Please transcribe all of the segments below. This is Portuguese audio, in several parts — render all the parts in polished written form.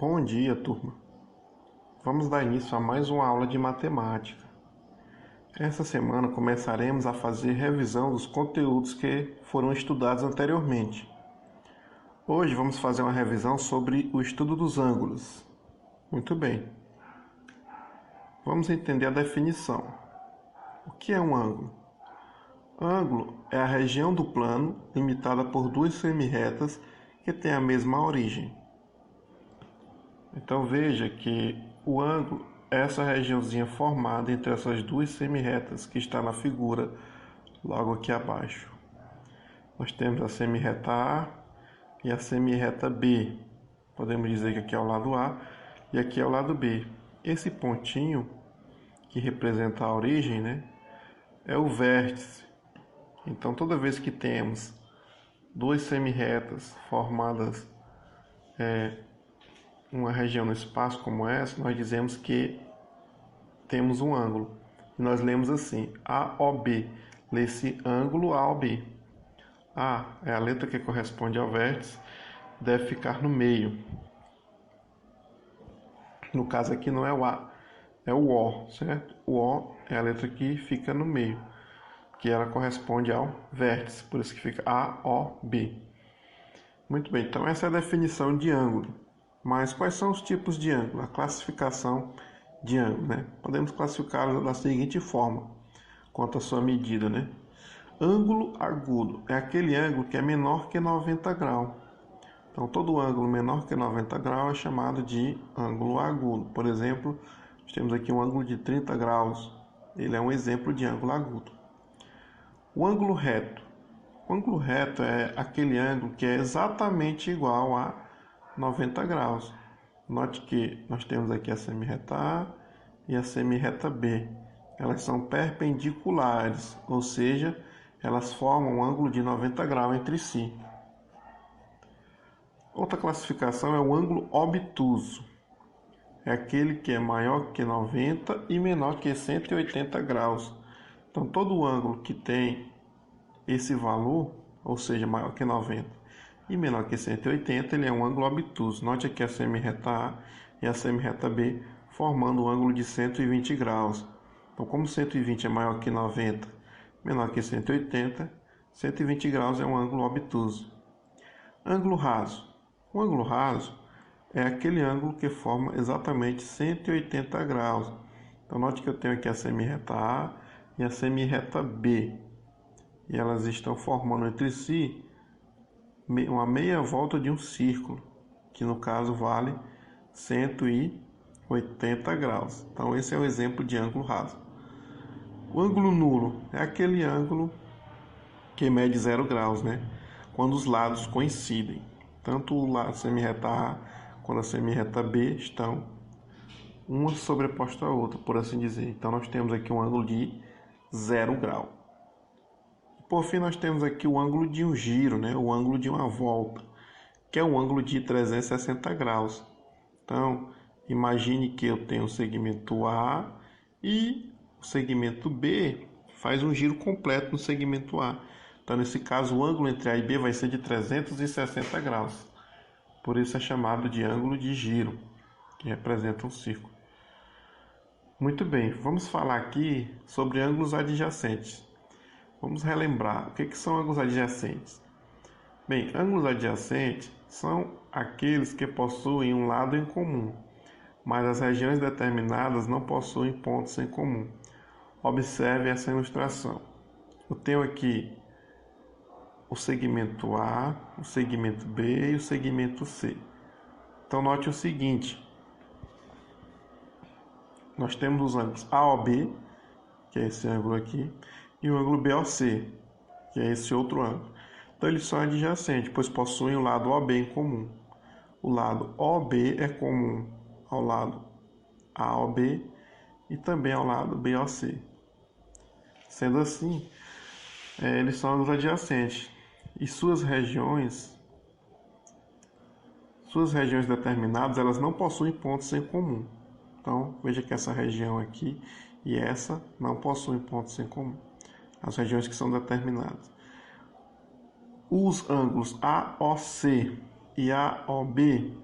Bom dia, turma. Vamos dar início a mais uma aula de matemática. Essa semana começaremos a fazer revisão dos conteúdos que foram estudados anteriormente. Hoje vamos fazer uma revisão sobre o estudo dos ângulos. Muito bem. Vamos entender a definição. O que é um ângulo? Ângulo é a região do plano limitada por duas semirretas que têm a mesma origem. Então veja que o ângulo é essa regiãozinha formada entre essas duas semirretas que está na figura logo aqui abaixo. Nós temos a semirreta A e a semirreta B. Podemos dizer que aqui é o lado A e aqui é o lado B. Esse pontinho que representa a origem, é o vértice. Então toda vez que temos duas semirretas formadas uma região no espaço como essa, nós dizemos que temos um ângulo. E nós lemos assim, AOB. Lê-se ângulo AOB. A é a letra que corresponde ao vértice, deve ficar no meio. No caso aqui não é o A, é o O, certo? O O é a letra que fica no meio, que ela corresponde ao vértice, por isso que fica AOB. Muito bem, então essa é a definição de ângulo. Mas quais são os tipos de ângulo? A classificação de ângulo, Podemos classificá-lo da seguinte forma, quanto à sua medida, Ângulo agudo é aquele ângulo que é menor que 90 graus. Então, todo ângulo menor que 90 graus é chamado de ângulo agudo. Por exemplo, nós temos aqui um ângulo de 30 graus. Ele é um exemplo de ângulo agudo. O ângulo reto. O ângulo reto é aquele ângulo que é exatamente igual a 90 graus. Note que nós temos aqui a semirreta A e a semirreta B. Elas são perpendiculares, ou seja, elas formam um ângulo de 90 graus entre si. Outra classificação é o ângulo obtuso. É aquele que é maior que 90 e menor que 180 graus. Então, todo ângulo que tem esse valor, ou seja, maior que 90 e menor que 180, ele é um ângulo obtuso. Note aqui a semirreta A e a semirreta B formando um ângulo de 120 graus. Então, como 120 é maior que 90, menor que 180, 120 graus é um ângulo obtuso. Ângulo raso. O ângulo raso é aquele ângulo que forma exatamente 180 graus. Então, note que eu tenho aqui a semirreta A e a semirreta B. E elas estão formando entre si uma meia volta de um círculo, que no caso vale 180 graus. Então esse é o exemplo de ângulo raso. O ângulo nulo é aquele ângulo que mede 0 graus, quando os lados coincidem. Tanto o lado semirreta A quanto a semirreta B estão uma sobreposta à outra, por assim dizer. Então nós temos aqui um ângulo de 0 grau. Por fim, nós temos aqui o ângulo de um giro, o ângulo de uma volta, que é um ângulo de 360 graus. Então, imagine que eu tenho o segmento A e o segmento B faz um giro completo no segmento A. Então, nesse caso, o ângulo entre A e B vai ser de 360 graus. Por isso é chamado de ângulo de giro, que representa um círculo. Muito bem, vamos falar aqui sobre ângulos adjacentes. Vamos relembrar o que são ângulos adjacentes. Bem, ângulos adjacentes são aqueles que possuem um lado em comum, mas as regiões determinadas não possuem pontos em comum. Observe essa ilustração. Eu tenho aqui o segmento A, o segmento B e o segmento C. Então note o seguinte, nós temos os ângulos AOB, que é esse ângulo aqui, e o ângulo BOC, que é esse outro ângulo. Então eles são adjacentes, pois possuem o lado OB em comum. O lado OB é comum ao lado AOB e também ao lado BOC. Sendo assim, eles são ângulos adjacentes e suas regiões determinadas, elas não possuem pontos em comum. Então veja que essa região aqui e essa não possuem pontos em comum. As regiões que são determinadas. Os ângulos AOC e AOB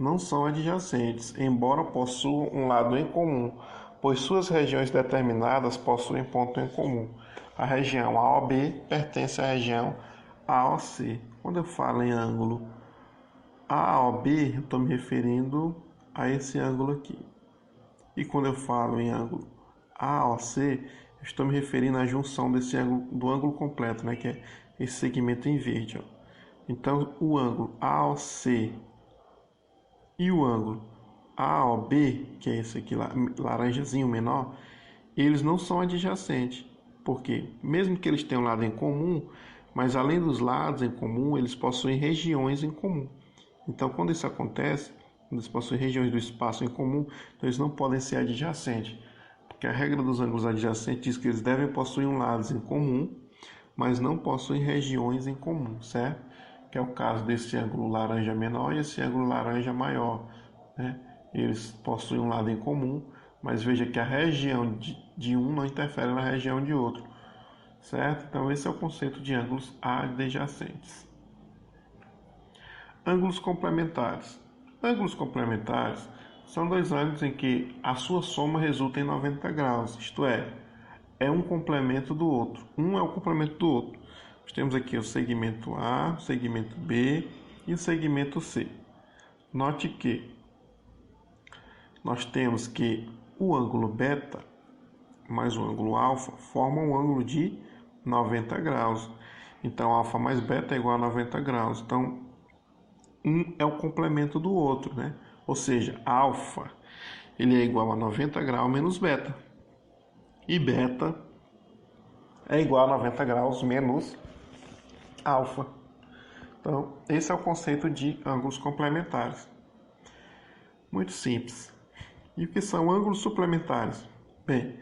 não são adjacentes, embora possuam um lado em comum, pois suas regiões determinadas possuem ponto em comum. A região AOB pertence à região AOC. Quando eu falo em ângulo AOB, eu estou me referindo a esse ângulo aqui. E quando eu falo em ângulo AOC, eu estou me referindo à junção desse ângulo, do ângulo completo, né, que é esse segmento em verde. Ó. Então, o ângulo AOC e o ângulo AOB, que é esse aqui, laranjazinho menor, eles não são adjacentes. Porque, mesmo que eles tenham um lado em comum, mas além dos lados em comum, eles possuem regiões em comum. Então, quando isso acontece, quando eles possuem regiões do espaço em comum, então eles não podem ser adjacentes. Porque a regra dos ângulos adjacentes diz que eles devem possuir um lado em comum, mas não possuem regiões em comum, certo? Que é o caso desse ângulo laranja menor e esse ângulo laranja maior, né? Eles possuem um lado em comum, mas veja que a região de um não interfere na região de outro, certo? Então esse é o conceito de ângulos adjacentes. Ângulos complementares. Ângulos complementares são dois ângulos em que a sua soma resulta em 90 graus, isto é um complemento do outro. Um é o complemento do outro. Nós temos aqui o segmento A, o segmento B e o segmento C. Note que nós temos que o ângulo beta mais o ângulo alfa formam um ângulo de 90 graus. Então, alfa mais beta é igual a 90 graus. Então, um é o complemento do outro, né? Ou seja, alfa ele é igual a 90 graus menos beta. E beta é igual a 90 graus menos alfa. Então, esse é o conceito de ângulos complementares. Muito simples. E o que são ângulos suplementares? Bem,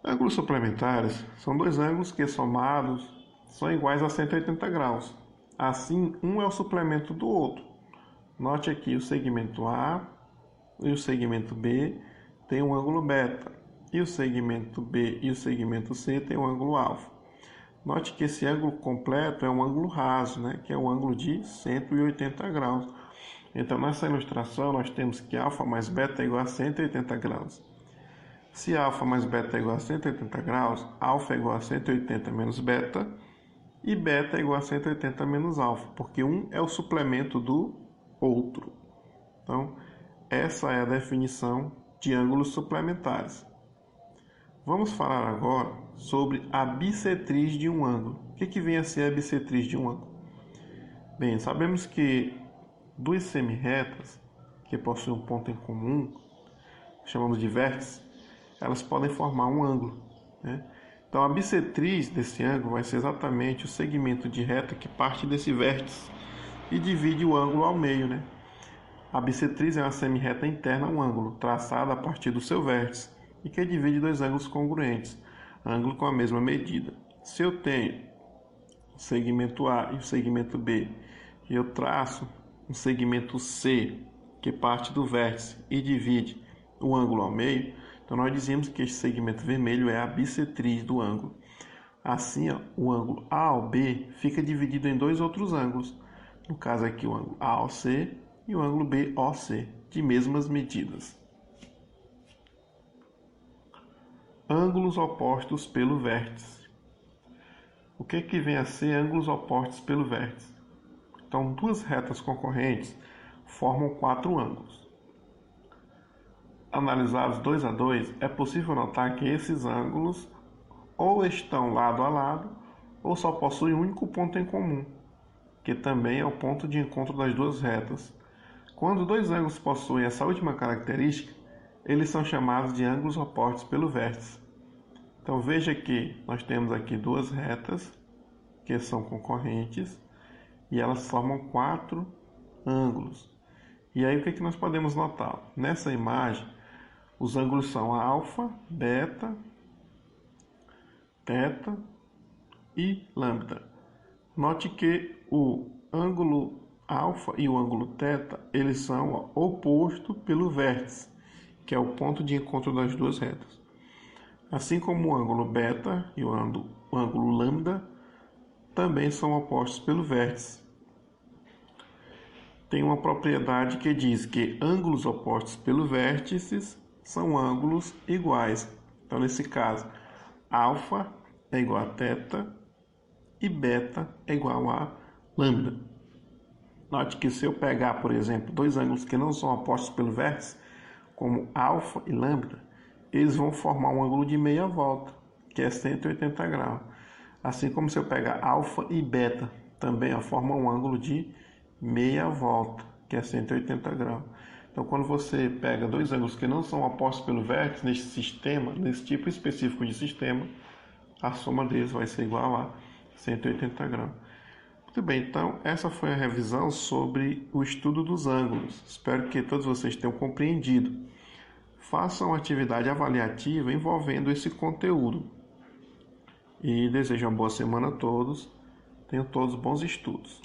ângulos suplementares são dois ângulos que, somados, são iguais a 180 graus. Assim, um é o suplemento do outro. Note aqui o segmento A e o segmento B têm um ângulo beta. E o segmento B e o segmento C têm um ângulo alfa. Note que esse ângulo completo é um ângulo raso, né? Que é um ângulo de 180 graus. Então, nessa ilustração, nós temos que alfa mais beta é igual a 180 graus. Se alfa mais beta é igual a 180 graus, alfa é igual a 180 menos beta e beta é igual a 180 menos alfa, porque um é o suplemento do outro. Então, essa é a definição de ângulos suplementares. Vamos falar agora sobre a bissetriz de um ângulo. O que vem a ser a bissetriz de um ângulo? Bem, sabemos que duas semirretas que possuem um ponto em comum, chamamos de vértice, elas podem formar um ângulo, né? Então, a bissetriz desse ângulo vai ser exatamente o segmento de reta que parte desse vértice e divide o ângulo ao meio, né? A bissetriz é uma semirreta interna a um ângulo, traçada a partir do seu vértice, e que divide dois ângulos congruentes, ângulo com a mesma medida. Se eu tenho o segmento A e o segmento B, e eu traço um segmento C, que parte do vértice e divide o ângulo ao meio, então nós dizemos que este segmento vermelho é a bissetriz do ângulo. Assim, ó, o ângulo AOB fica dividido em dois outros ângulos, no caso aqui o ângulo AOC e o ângulo BOC, de mesmas medidas. Ângulos opostos pelo vértice. O que vem a ser ângulos opostos pelo vértice? Então, duas retas concorrentes formam quatro ângulos. Analisados dois a dois, é possível notar que esses ângulos ou estão lado a lado ou só possuem um único ponto em comum, que também é o ponto de encontro das duas retas. Quando dois ângulos possuem essa última característica, eles são chamados de ângulos opostos pelo vértice. Então veja que nós temos aqui duas retas que são concorrentes e elas formam quatro ângulos. E aí o que nós podemos notar? Nessa imagem, os ângulos são alfa, beta, teta e lambda. Note que o ângulo alfa e o ângulo teta, eles são opostos pelo vértice, que é o ponto de encontro das duas retas. Assim como o ângulo beta e o ângulo lambda também são opostos pelo vértice. tem uma propriedade que diz que ângulos opostos pelos vértices são ângulos iguais. Então, nesse caso, alfa é igual a θ e beta é igual a lambda. Note que se eu pegar, por exemplo, dois ângulos que não são opostos pelo vértice, como alfa e lambda, eles vão formar um ângulo de meia volta, que é 180 graus. Assim como se eu pegar alfa e beta, também forma um ângulo de meia volta, que é 180 graus. Então, quando você pega dois ângulos que não são opostos pelo vértice nesse sistema, nesse tipo específico de sistema, a soma deles vai ser igual a 180 graus. Muito bem, então essa foi a revisão sobre o estudo dos ângulos. Espero que todos vocês tenham compreendido. Façam uma atividade avaliativa envolvendo esse conteúdo. E desejo uma boa semana a todos. Tenham todos bons estudos.